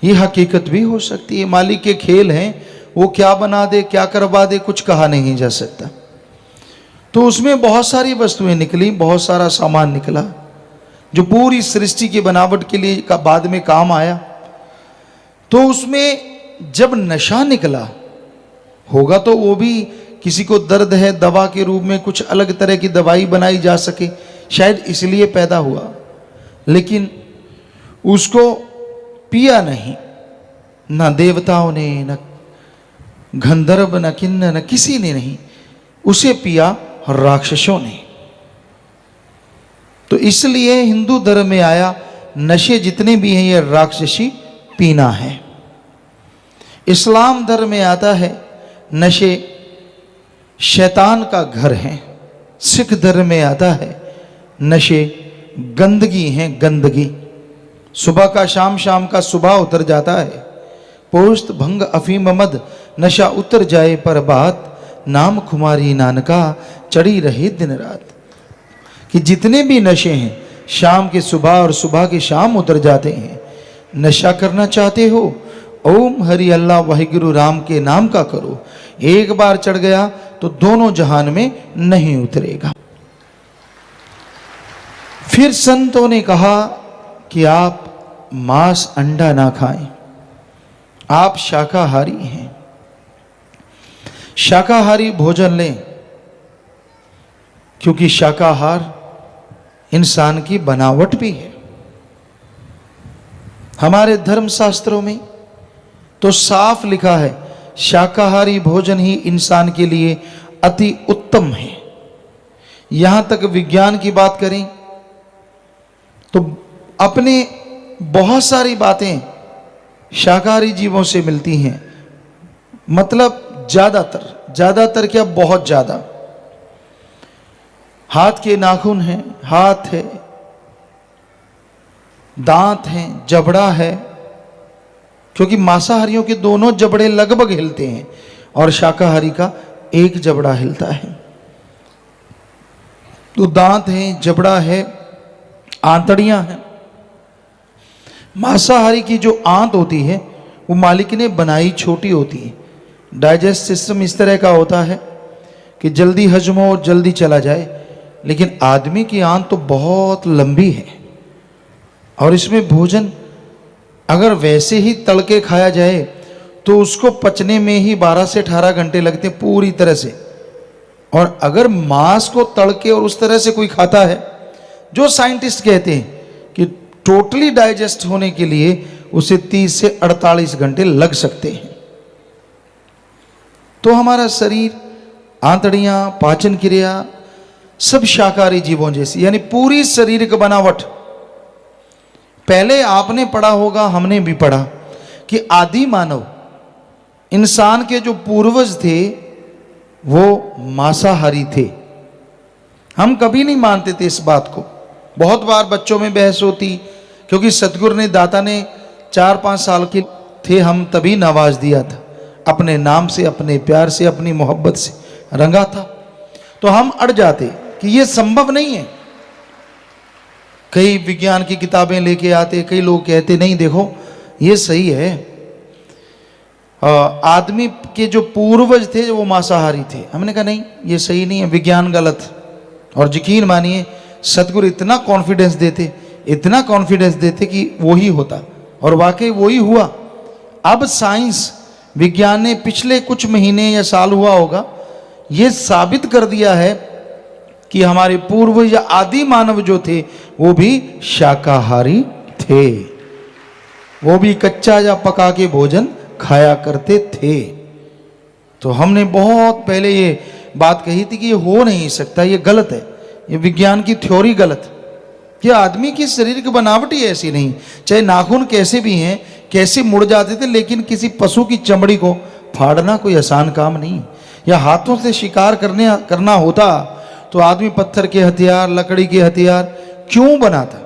ये हकीकत भी हो सकती है, मालिक के खेल हैं, वो क्या बना दे, क्या करवा दे, कुछ कहा नहीं जा सकता। तो उसमें बहुत सारी वस्तुएं निकली, बहुत सारा सामान निकला जो पूरी सृष्टि की बनावट के लिए का बाद में काम आया। तो उसमें जब नशा निकला होगा तो वो भी किसी को दर्द है, दवा के रूप में कुछ अलग तरह की दवाई बनाई जा सके, शायद इसलिए पैदा हुआ। लेकिन उसको पिया नहीं, ना देवताओं ने, न गंधर्व, न किन्नर, न किसी ने नहीं, उसे पिया राक्षसों ने। तो इसलिए हिंदू धर्म में आया, नशे जितने भी हैं ये राक्षसी पीना है। इस्लाम धर्म में आता है, नशे शैतान का घर है। सिख धर्म में आता है, नशे गंदगी हैं, गंदगी। सुबह का शाम, शाम का सुबह उतर जाता है। पोस्त भंग अफीम मद नशा उतर जाए पर बात, नाम खुमारी नानका चढ़ी रहे दिन रात। कि जितने भी नशे हैं शाम के सुबह और सुबह के शाम उतर जाते हैं। नशा करना चाहते हो, ओम हरि अल्लाह वाहिगुरु राम के नाम का करो। एक बार चढ़ गया तो दोनों जहान में नहीं उतरेगा। फिर संतों ने कहा कि आप मांस अंडा ना खाएं, आप शाकाहारी हैं, शाकाहारी भोजन लें, क्योंकि शाकाहार इंसान की बनावट भी है। हमारे धर्म शास्त्रों में तो साफ लिखा है, शाकाहारी भोजन ही इंसान के लिए अति उत्तम है। यहां तक विज्ञान की बात करें तो अपने बहुत सारी बातें शाकाहारी जीवों से मिलती हैं। मतलब ज्यादातर क्या, बहुत ज्यादा। हाथ के नाखून हैं, हाथ है, दांत हैं, जबड़ा है, क्योंकि मांसाहारियों के दोनों जबड़े लगभग हिलते हैं और शाकाहारी का एक जबड़ा हिलता है। तो दांत हैं, जबड़ा है, आंतड़ियां हैं। मांसाहारी की जो आंत होती है वो मालिक ने बनाई छोटी होती है। डाइजेस्ट सिस्टम इस तरह का होता है कि जल्दी हजम हो और जल्दी चला जाए, लेकिन आदमी की आंत तो बहुत लंबी है और इसमें भोजन अगर वैसे ही तड़के खाया जाए तो उसको पचने में ही 12 से 18 घंटे लगते हैं पूरी तरह से। और अगर मांस को तड़के और उस तरह से कोई खाता है, जो साइंटिस्ट कहते हैं कि टोटली डाइजेस्ट होने के लिए उसे 30 से 48 घंटे लग सकते हैं। तो हमारा शरीर, आंतड़ियां, पाचन क्रिया सब शाकाहारी जीवों जैसी, यानी पूरी शारीरिक बनावट। पहले आपने पढ़ा होगा, हमने भी पढ़ा कि आदि मानव इंसान के जो पूर्वज थे वो मांसाहारी थे। हम कभी नहीं मानते थे इस बात को। बहुत बार बच्चों में बहस होती, क्योंकि सतगुरु ने, दाता ने 4-5 साल के थे हम तभी नवाज दिया था, अपने नाम से, अपने प्यार से, अपनी मोहब्बत से रंगा था। तो हम अड़ जाते कि ये संभव नहीं है। कई विज्ञान की किताबें लेके आते, कई लोग कहते नहीं देखो ये सही है, आदमी के जो पूर्वज थे वो मांसाहारी थे। हमने कहा नहीं, ये सही नहीं है, विज्ञान गलत। और यकीन मानिए सतगुरु इतना कॉन्फिडेंस देते, इतना कॉन्फिडेंस देते कि वो ही होता, और वाकई वो ही हुआ। अब साइंस, विज्ञान ने पिछले कुछ महीने या साल हुआ होगा, ये साबित कर दिया है कि हमारे पूर्वज या आदि मानव जो थे वो भी शाकाहारी थे, वो भी कच्चा या पका के भोजन खाया करते थे। तो हमने बहुत पहले ये बात कही थी कि ये हो नहीं सकता, ये गलत है, ये विज्ञान की थ्योरी गलत है। कि आदमी की शरीर की बनावट ही ऐसी नहीं, चाहे नाखून कैसे भी हैं, कैसे मुड़ जाते थे, लेकिन किसी पशु की चमड़ी को फाड़ना कोई आसान काम नहीं। या हाथों से शिकार करना होता तो आदमी पत्थर के हथियार, लकड़ी के हथियार क्यों बनाता?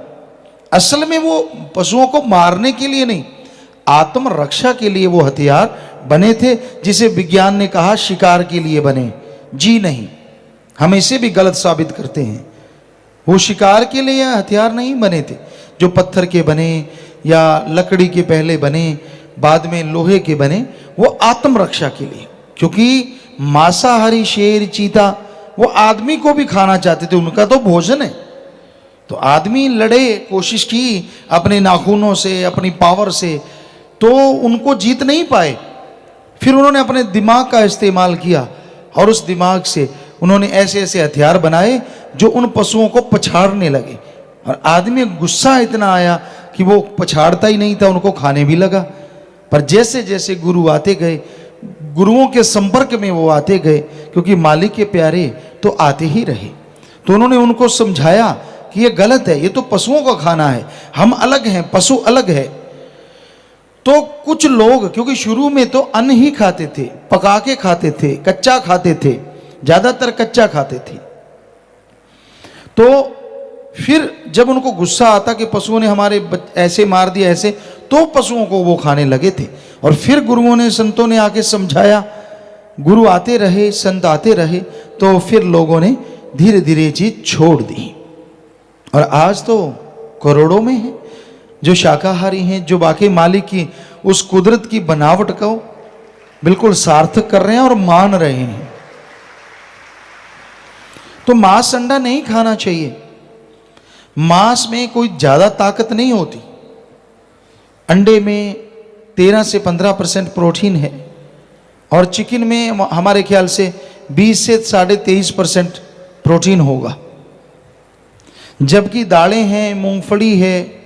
असल में वो पशुओं को मारने के लिए नहीं, आत्मरक्षा के लिए वो हथियार बने थे, जिसे विज्ञान ने कहा शिकार के लिए बने। जी नहीं, हम इसे भी गलत साबित करते हैं। वो शिकार के लिए हथियार नहीं बने थे, जो पत्थर के बने या लकड़ी के पहले बने, बाद में लोहे के बने, वो आत्मरक्षा के लिए। क्योंकि मांसाहारी शेर, चीता वो आदमी को भी खाना चाहते थे, उनका तो भोजन है। तो आदमी लड़े, कोशिश की अपने नाखूनों से, अपनी पावर से, तो उनको जीत नहीं पाए। फिर उन्होंने अपने दिमाग का इस्तेमाल किया, और उस दिमाग से उन्होंने ऐसे ऐसे हथियार बनाए जो उन पशुओं को पछाड़ने लगे। और आदमी गुस्सा इतना आया कि वो पछाड़ता ही नहीं था, उनको खाने भी लगा। पर जैसे जैसे गुरु आते गए, गुरुओं के संपर्क में वो आते गए, क्योंकि मालिक के प्यारे तो आते ही रहे, तो उन्होंने उनको समझाया कि ये गलत है, ये तो पशुओं का खाना है, हम अलग हैं, पशु अलग है। तो कुछ लोग, क्योंकि शुरू में तो अन्न ही खाते थे, पका के खाते थे, कच्चा खाते थे, ज्यादातर कच्चा खाते थे। तो फिर जब उनको गुस्सा आता कि पशुओं ने हमारे ऐसे मार दिया ऐसे, तो पशुओं को वो खाने लगे थे। और फिर गुरुओं ने, संतों ने आके समझाया, गुरु आते रहे, संत आते रहे, तो फिर लोगों ने धीरे धीरे चीज छोड़ दी। और आज तो करोड़ों में है जो शाकाहारी हैं, जो बाकी मालिक की उस कुदरत की बनावट को बिल्कुल सार्थक कर रहे हैं और मान रहे हैं। तो मांस अंडा नहीं खाना चाहिए। मांस में कोई ज्यादा ताकत नहीं होती। अंडे में 13 से 15% प्रोटीन है, और चिकन में हमारे ख्याल से 20 से 23.5% प्रोटीन होगा। जबकि दालें हैं, मूंगफली है,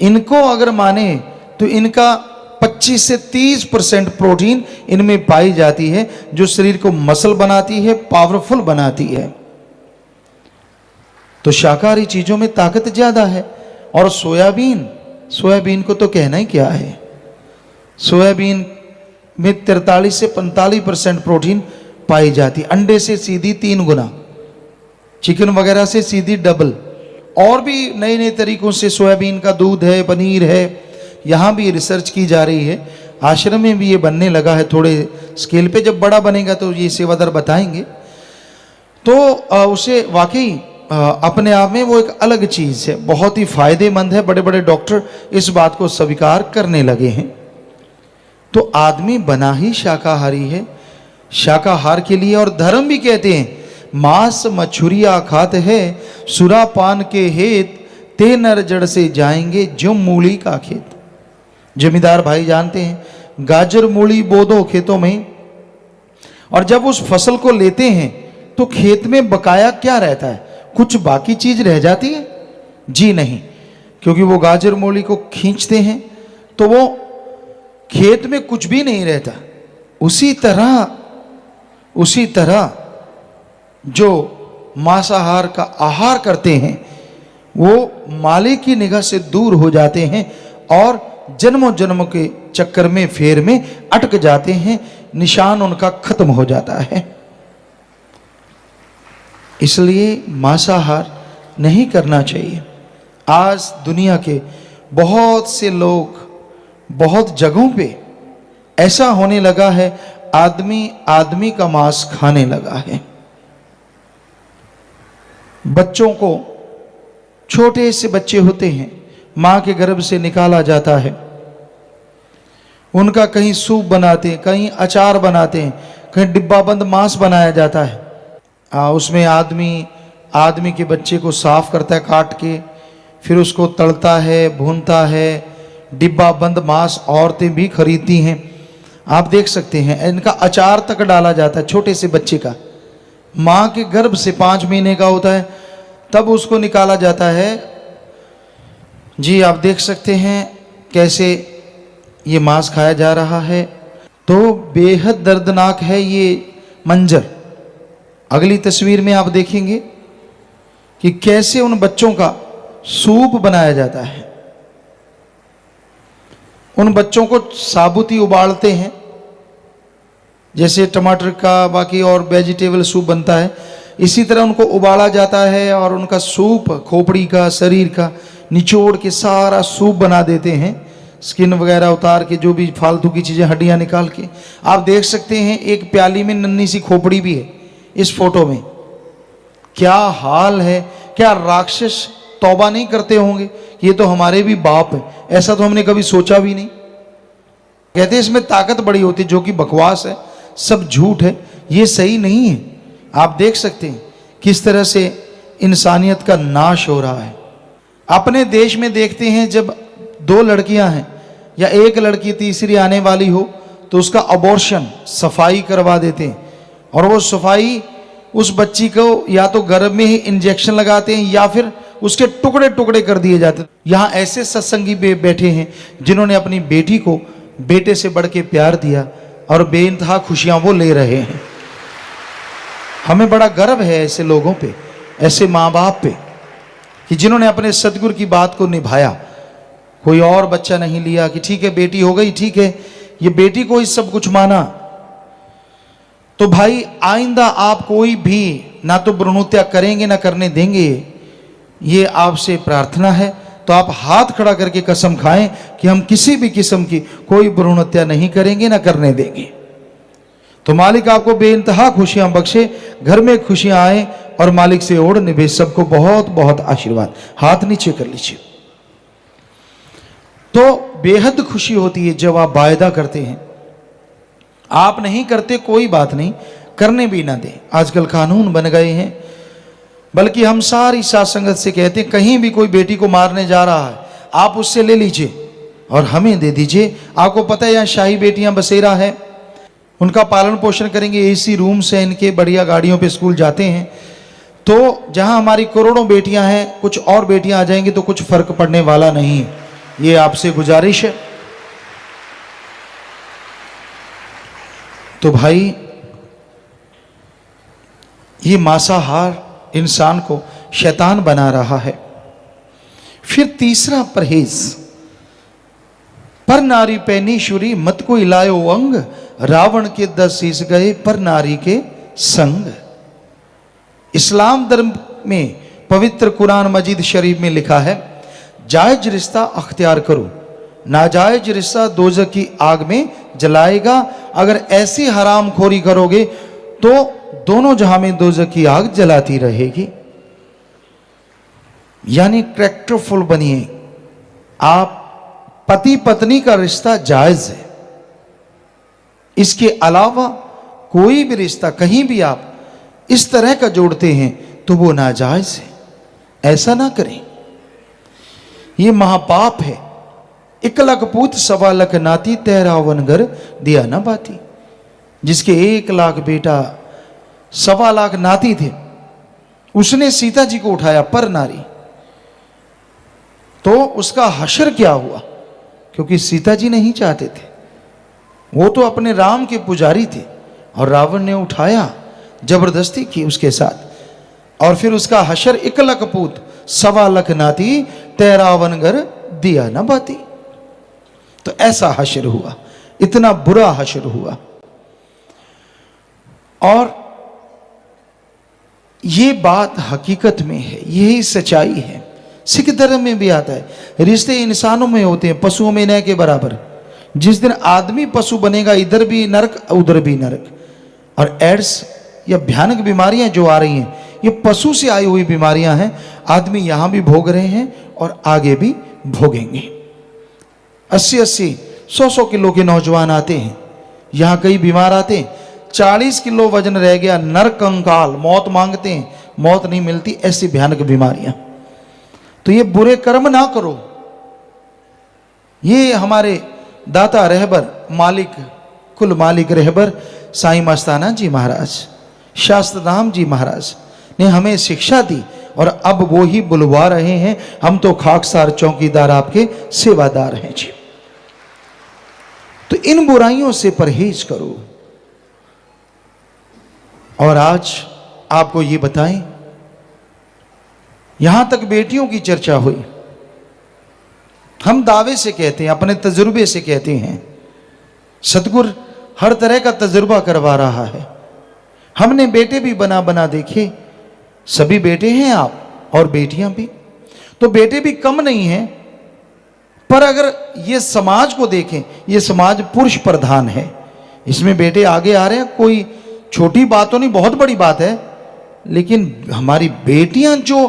इनको अगर माने तो इनका 25 से 30% प्रोटीन इनमें पाई जाती है, जो शरीर को मसल बनाती है, पावरफुल बनाती है। तो शाकाहारी चीजों में ताकत ज्यादा है। और सोयाबीन को तो कहना ही क्या है। सोयाबीन में 43 से 45% प्रोटीन पाई जाती है, अंडे से सीधी 3 गुना, चिकन वगैरह से सीधी डबल। और भी नए नए तरीकों से सोयाबीन का दूध है, पनीर है, यहाँ भी रिसर्च की जा रही है। आश्रम में भी ये बनने लगा है, थोड़े स्केल पे। जब बड़ा बनेगा तो ये सेवादार बताएंगे। तो उसे वाकई अपने आप में वो एक अलग चीज है, बहुत ही फायदेमंद है। बड़े बड़े डॉक्टर इस बात को स्वीकार करने लगे हैं। तो आदमी बना ही शाकाहारी है, शाकाहार के लिए। और धर्म भी कहते हैं, मांस मछुरिया खात है, सुरापान के हेत, ते नर जड़ से जाएंगे जो मूली का खेत। जमींदार भाई जानते हैं, गाजर मूली बो दो खेतों में, और जब उस फसल को लेते हैं तो खेत में बकाया क्या रहता है? कुछ बाकी चीज रह जाती है? जी नहीं, क्योंकि वो गाजर मूली को खींचते हैं तो वो खेत में कुछ भी नहीं रहता। उसी तरह जो मांसाहार का आहार करते हैं वो मालिक की निगाह से दूर हो जाते हैं और जन्मों जन्म के चक्कर में फेर में अटक जाते हैं, निशान उनका खत्म हो जाता है। इसलिए मांसाहार नहीं करना चाहिए। आज दुनिया के बहुत से लोग, बहुत जगहों पे ऐसा होने लगा है, आदमी आदमी का मांस खाने लगा है। बच्चों को, छोटे से बच्चे होते हैं, मां के गर्भ से निकाला जाता है, उनका कहीं सूप बनाते हैं, कहीं अचार बनाते हैं, कहीं डिब्बाबंद मांस बनाया जाता है। उसमें आदमी के बच्चे को साफ करता है काट के, फिर उसको तलता है, भूनता है। डिब्बा बंद मांस औरतें भी खरीदती हैं, आप देख सकते हैं। इनका अचार तक डाला जाता है छोटे से बच्चे का। मां के गर्भ से 5 महीने का होता है तब उसको निकाला जाता है। जी आप देख सकते हैं कैसे ये मांस खाया जा रहा है। तो बेहद दर्दनाक है ये मंजर। अगली तस्वीर में आप देखेंगे कि कैसे उन बच्चों का सूप बनाया जाता है। उन बच्चों को साबुत ही उबालते हैं, जैसे टमाटर का बाकी और वेजिटेबल सूप बनता है, इसी तरह उनको उबाला जाता है और उनका सूप, खोपड़ी का, शरीर का निचोड़ के सारा सूप बना देते हैं, स्किन वगैरह उतार के, जो भी फालतू की चीज़ें, हड्डियां निकाल के। आप देख सकते हैं एक प्याली में नन्ही सी खोपड़ी भी है इस फोटो में। क्या हाल है! क्या राक्षस तौबा नहीं करते होंगे, ये तो हमारे भी बाप है, ऐसा तो हमने कभी सोचा भी नहीं। कहते हैं इसमें ताकत बड़ी होती है, जो कि बकवास है, सब झूठ है, ये सही नहीं है। आप देख सकते हैं किस तरह से इंसानियत का नाश हो रहा है। अपने देश में देखते हैं जब 2 लड़कियां हैं या एक लड़की तीसरी आने वाली हो तो उसका अबॉर्शन, सफाई करवा देते हैं, और वो सफाई उस बच्ची को या तो गर्भ में ही इंजेक्शन लगाते हैं या फिर उसके टुकड़े टुकड़े कर दिए जाते हैं। यहाँ ऐसे सत्संगी बैठे हैं जिन्होंने अपनी बेटी को बेटे से बढ़ के प्यार दिया और बेइंतहा खुशियां वो ले रहे हैं। हमें बड़ा गर्व है ऐसे लोगों पे, ऐसे माँ बाप पे, कि जिन्होंने अपने सतगुरु की बात को निभाया। कोई और बच्चा नहीं लिया कि ठीक है बेटी हो गई, ठीक है, ये बेटी को ही सब कुछ माना। तो भाई आइंदा आप कोई भी ना तो भ्रूण हत्या करेंगे ना करने देंगे, ये आपसे प्रार्थना है। तो आप हाथ खड़ा करके कसम खाएं कि हम किसी भी किस्म की कोई भ्रूण हत्या नहीं करेंगे ना करने देंगे। तो मालिक आपको बेइंतहा खुशियां बख्शे, घर में खुशियां आए और मालिक से ओढ़ निभे। सबको बहुत बहुत आशीर्वाद। हाथ नीचे कर लीजिए। तो बेहद खुशी होती है जब आप वायदा करते हैं। आप नहीं करते कोई बात नहीं, करने भी ना दें, आजकल कानून बन गए हैं। बल्कि हम सारी साथ संगत से कहते हैं, कहीं भी कोई बेटी को मारने जा रहा है आप उससे ले लीजिए और हमें दे दीजिए। आपको पता है यहाँ शाही बेटियां बसेरा है, उनका पालन पोषण करेंगे, एसी रूम से इनके बढ़िया गाड़ियों पे स्कूल जाते हैं। तो जहां हमारी करोड़ों बेटियां हैं, कुछ और बेटियां आ जाएंगी तो कुछ फर्क पड़ने वाला नहीं है, ये आपसे गुजारिश है। तो भाई ये मांसाहार इंसान को शैतान बना रहा है। फिर तीसरा परहेज, पर नारी पैनीश्वरी मत को इलायो अंग, रावण के 10 शीश गए पर नारी के संग। इस्लाम धर्म में पवित्र कुरान मजीद शरीफ में लिखा है, जायज रिश्ता अख्तियार करो, नाजायज रिश्ता दोजख की आग में जलाएगा। अगर ऐसी हराम खोरी करोगे तो दोनों जहां में दोजख की आग जलाती रहेगी। यानी कैरेक्टरफुल बनिए। आप पति पत्नी का रिश्ता जायज है, इसके अलावा कोई भी रिश्ता कहीं भी आप इस तरह का जोड़ते हैं तो वो नाजायज है। ऐसा ना करें, ये महापाप है। 1 लाख पूत 1.25 लाख नाती, 13 घर दिया ना बाती। जिसके 1 लाख बेटा 1.25 लाख नाती थे, उसने सीता जी को उठाया पर नारी, तो उसका हश्र क्या हुआ? क्योंकि सीता जी नहीं चाहते थे, वो तो अपने राम के पुजारी थे और रावण ने उठाया, जबरदस्ती की उसके साथ, और फिर उसका हश्र 1 लाख पूत 1.25 लाख नाती, 13 घर दिया ना बाती। तो ऐसा हश्र हुआ, इतना बुरा हश्र हुआ। और ये बात हकीकत में है, यही सच्चाई है। सिख धर्म में भी आता है, रिश्ते इंसानों में होते हैं, पशुओं में न के बराबर। जिस दिन आदमी पशु बनेगा, इधर भी नरक उधर भी नरक। और एड्स या भयानक बीमारियां जो आ रही हैं, ये पशु से आई हुई बीमारियां हैं। आदमी यहां भी भोग रहे हैं और आगे भी भोगेंगे। 80-80, 100-100 किलो के नौजवान आते हैं, यहां कई बीमार आते हैं, 40 किलो वजन रह गया, नरक कंकाल, मौत मांगते हैं, मौत नहीं मिलती, ऐसी भयानक बीमारियां। तो ये बुरे कर्म ना करो। ये हमारे दाता रहबर मालिक, कुल मालिक रहबर साईं मस्ताना जी महाराज, शास्त्रधाम जी महाराज ने हमें शिक्षा दी, और अब वो ही बुलवा रहे हैं। हम तो खाकसार चौकीदार आपके सेवादार हैं जी। तो इन बुराइयों से परहेज करो। और आज आपको ये बताएं, यहां तक बेटियों की चर्चा हुई। हम दावे से कहते हैं, अपने तजुर्बे से कहते हैं, सतगुरु हर तरह का तजुर्बा करवा रहा है। हमने बेटे भी बना बना देखे, सभी बेटे हैं आप और बेटियां भी, तो बेटे भी कम नहीं हैं। पर अगर ये समाज को देखें, ये समाज पुरुष प्रधान है, इसमें बेटे आगे आ रहे हैं, कोई छोटी बात तो नहीं, बहुत बड़ी बात है। लेकिन हमारी बेटियां जो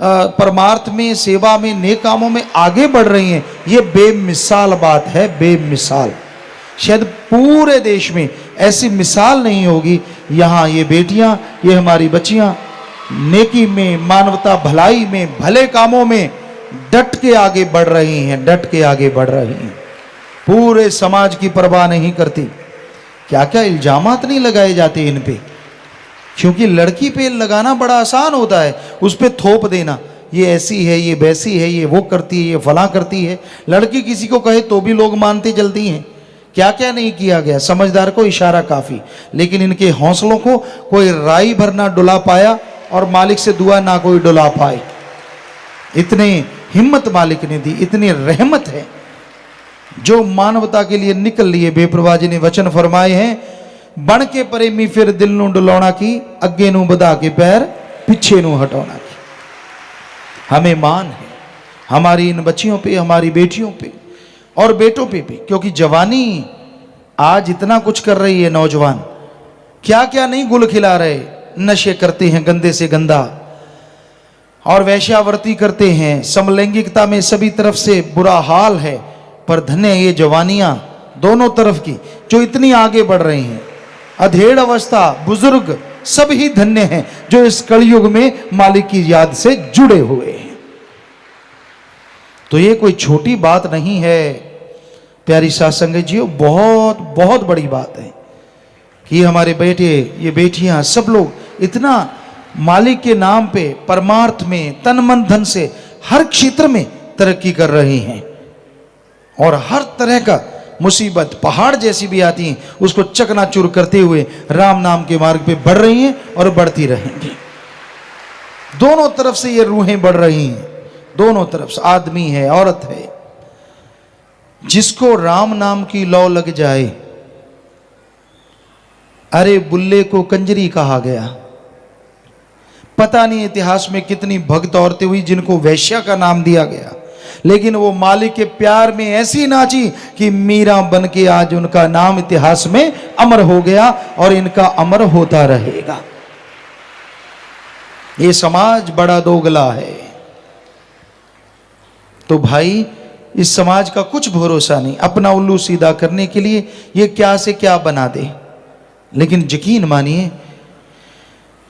परमार्थ में, सेवा में, नेक कामों में आगे बढ़ रही हैं, ये बेमिसाल बात है, बेमिसाल। शायद पूरे देश में ऐसी मिसाल नहीं होगी। यहां ये बेटियां, ये हमारी बच्चियां नेकी में, मानवता भलाई में, भले कामों में डट के आगे बढ़ रही हैं, डट के आगे बढ़ रही हैं, पूरे समाज की परवाह नहीं करती। क्या क्या इल्जामात नहीं लगाए जाते इन पे, क्योंकि लड़की पे लगाना बड़ा आसान होता है, उस पे थोप देना, ये ऐसी है, ये वैसी है, ये वो करती है, ये फला करती है। लड़की किसी को कहे तो भी लोग मानते जल्दी हैं। क्या क्या नहीं किया गया, समझदार को इशारा काफी। लेकिन इनके हौसलों को कोई राई भर ना डुला पाया, और मालिक से दुआ ना कोई डुला पाए। इतने हिम्मत मालिक ने दी, इतनी रहमत है, जो मानवता के लिए निकल लिए। बेप्रवाह जी ने वचन फरमाए हैं, बन के प्रेमी फिर दिल नू डुलाउणा की, अगे नू बधा के पैर पिछे नू हटाउणा की। हमें मान है हमारी इन बच्चियों पे, हमारी बेटियों पे और बेटों पे भी, क्योंकि जवानी आज इतना कुछ कर रही है। नौजवान क्या क्या नहीं गुल खिला रहे, नशे करते हैं गंदे से गंदा, और वैश्यावर्ती करते हैं, समलैंगिकता में सभी तरफ से बुरा हाल है। पर धन्य ये जवानियां दोनों तरफ की जो इतनी आगे बढ़ रही हैं। अधेड़ अवस्था, बुजुर्ग, सब ही धन्य हैं जो इस कलयुग में मालिक की याद से जुड़े हुए हैं। तो ये कोई छोटी बात नहीं है प्यारी साध संगत जी, बहुत बहुत बड़ी बात है कि हमारे बेटे, ये बेटियां, सब लोग इतना मालिक के नाम पे, परमार्थ में, तन मन धन से हर क्षेत्र में तरक्की कर रही हैं। और हर तरह का मुसीबत पहाड़ जैसी भी आती हैं, उसको चकनाचूर करते हुए राम नाम के मार्ग पे बढ़ रही हैं और बढ़ती रहेंगी। दोनों तरफ से ये रूहें बढ़ रही हैं, दोनों तरफ से, आदमी है, औरत है। जिसको राम नाम की लौ लग जाए, अरे बुल्ले को कंजरी कहा गया। पता नहीं इतिहास में कितनी भक्त औरतें हुई जिनको वैश्या का नाम दिया गया, लेकिन वो मालिक के प्यार में ऐसी नाची कि मीरा बन के आज उनका नाम इतिहास में अमर हो गया और इनका अमर होता रहेगा। ये समाज बड़ा दोगला है। तो भाई, इस समाज का कुछ भरोसा नहीं, अपना उल्लू सीधा करने के लिए ये क्या से क्या बना दे। लेकिन यकीन मानिए,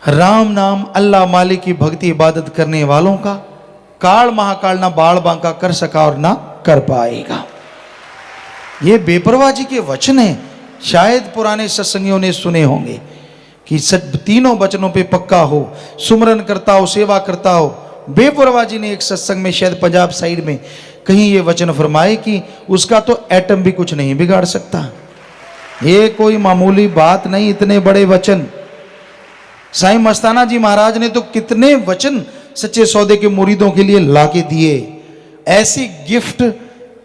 राम नाम, अल्लाह मालिक की भक्ति इबादत करने वालों का काल महाकाल ना बाल बांका कर सका और ना कर पाएगा। ये बेपरवाह जी के वचन हैं। शायद पुराने सत्संगियों ने सुने होंगे कि तीनों वचनों पे पक्का हो, सुमरन करता हो, सेवा करता हो। बेपरवाह जी ने एक सत्संग में, शायद पंजाब साइड में, कहीं ये वचन फरमाए कि उसका तो एटम भी कुछ नहीं बिगाड़ सकता। ये कोई मामूली बात नहीं, इतने बड़े वचन। साईं मस्ताना जी महाराज ने तो कितने वचन सच्चे सौदे के मुरीदों के लिए लाके दिए। ऐसी गिफ्ट,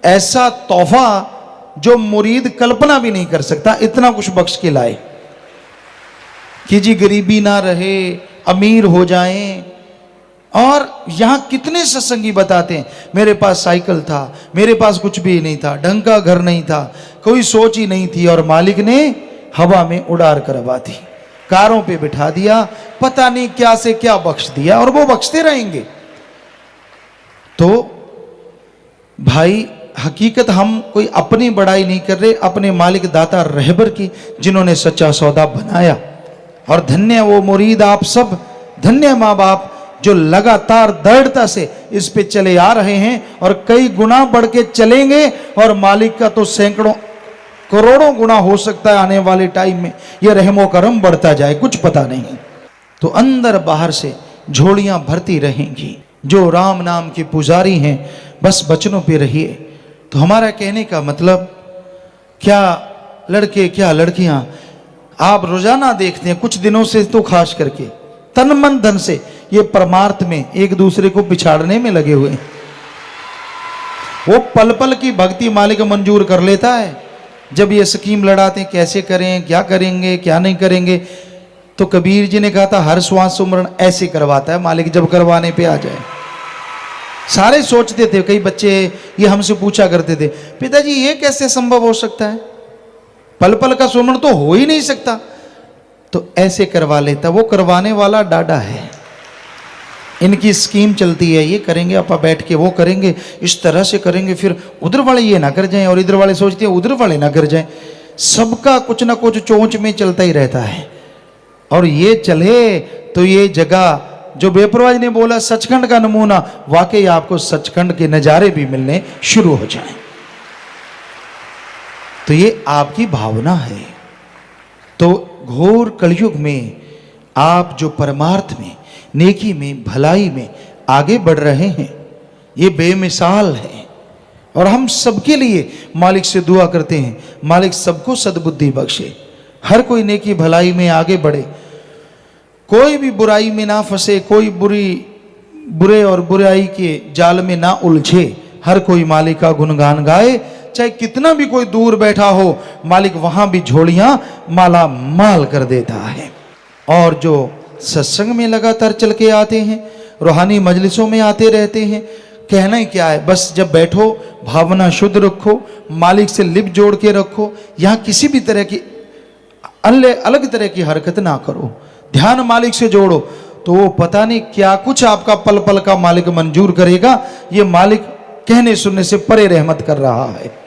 ऐसा तोहफा जो मुरीद कल्पना भी नहीं कर सकता, इतना कुछ बख्श के लाए कि जी गरीबी ना रहे, अमीर हो जाएं। और यहां कितने सत्संगी बताते हैं, मेरे पास साइकिल था, मेरे पास कुछ भी नहीं था, ढंग का घर नहीं था, कोई सोच ही नहीं थी, और मालिक ने हवा में उड़ार करवा दी, कारों पे बिठा दिया, पता नहीं क्या से क्या बख्श दिया, और वो बख्शते रहेंगे। तो भाई हकीकत हम कोई अपनी बड़ाई नहीं कर रहे, अपने मालिक दाता रहबर की, जिन्होंने सच्चा सौदा बनाया। और धन्य वो मुरीद आप सब, धन्य माँ बाप जो लगातार दृढ़ता से इस पे चले आ रहे हैं, और कई गुना बढ़ के चलेंगे, और मालिक का तो सैकड़ों करोड़ों गुना हो सकता है आने वाले टाइम में। ये रहमो करम बढ़ता जाए, कुछ पता नहीं। तो अंदर बाहर से झोलियां भरती रहेंगी। जो राम नाम के पुजारी हैं, बस बचनों पे रहिए। तो हमारा कहने का मतलब, क्या लड़के क्या लड़कियां, आप रोजाना देखते हैं, कुछ दिनों से तो खास करके तन मन धन से ये परमार्थ में एक दूसरे को पिछाड़ने में लगे हुए हैं। वो पल पल की भक्ति मालिक मंजूर कर लेता है। जब ये स्कीम लड़ाते हैं, कैसे करें, क्या करेंगे, क्या नहीं करेंगे, तो कबीर जी ने कहा था हर श्वास सुमरण ऐसे करवाता है मालिक, जब करवाने पे आ जाए। सारे सोचते थे, कई बच्चे ये हमसे पूछा करते थे, पिताजी ये कैसे संभव हो सकता है, पल पल का सुमरण तो हो ही नहीं सकता। तो ऐसे करवा लेता, वो करवाने वाला डाडा है। इनकी स्कीम चलती है, ये करेंगे आपा बैठ के, वो करेंगे, इस तरह से करेंगे, फिर उधर वाले ये ना कर जाएं, और इधर वाले सोचते हैं उधर वाले ना कर जाएं। सबका कुछ ना कुछ चोंच में चलता ही रहता है। और ये चले तो ये जगह, जो बेपरवाह ने बोला सचखंड का नमूना, वाकई आपको सचखंड के नजारे भी मिलने शुरू हो जाएं। तो ये आपकी भावना है। तो घोर कलयुग में आप जो परमार्थ में, नेकी में, भलाई में आगे बढ़ रहे हैं, ये बेमिसाल है। और हम सबके लिए मालिक से दुआ करते हैं, मालिक सबको सद्बुद्धि बख्शे, हर कोई नेकी भलाई में आगे बढ़े, कोई भी बुराई में ना फंसे, कोई बुरे और बुराई के जाल में ना उलझे, हर कोई मालिक का गुणगान गाए। चाहे कितना भी कोई दूर बैठा हो, मालिक वहां भी झोलियां माला माल कर देता है। और जो सत्संग में लगातार चल के आते हैं, रूहानी मजलिसों में आते रहते हैं, कहना ही क्या है, बस जब बैठो भावना शुद्ध रखो, मालिक से लिप जोड़ के रखो, यहाँ किसी भी तरह की अलग तरह की हरकत ना करो, ध्यान मालिक से जोड़ो, तो वो पता नहीं क्या कुछ आपका पल पल का मालिक मंजूर करेगा। ये मालिक कहने सुनने से परे रहमत कर रहा है।